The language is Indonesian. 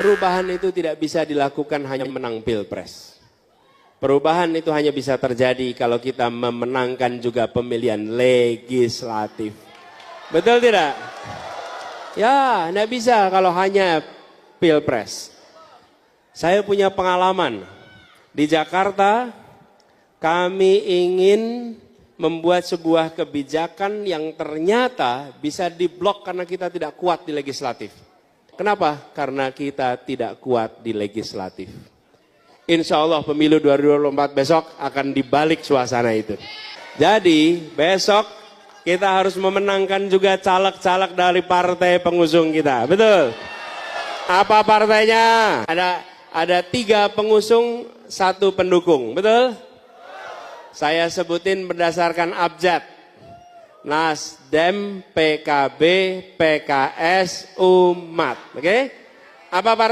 Perubahan itu tidak bisa dilakukan hanya menang pilpres. Perubahan itu hanya bisa terjadi kalau kita memenangkan juga pemilihan legislatif. Betul tidak? Ya, tidak bisa kalau hanya pilpres. Saya punya pengalaman. Di Jakarta, kami ingin membuat sebuah kebijakan yang ternyata bisa diblok karena kita tidak kuat di legislatif. Kenapa? Karena kita tidak kuat di legislatif. Insya Allah pemilu 2024 besok akan dibalik suasana itu. Jadi besok kita harus memenangkan juga caleg-caleg dari partai pengusung kita. Betul? Apa partainya? Ada 3 pengusung, 1 pendukung. Betul? Saya sebutin berdasarkan abjad. Nasdem, PKB, PKS, Umat. Oke? Apa partai?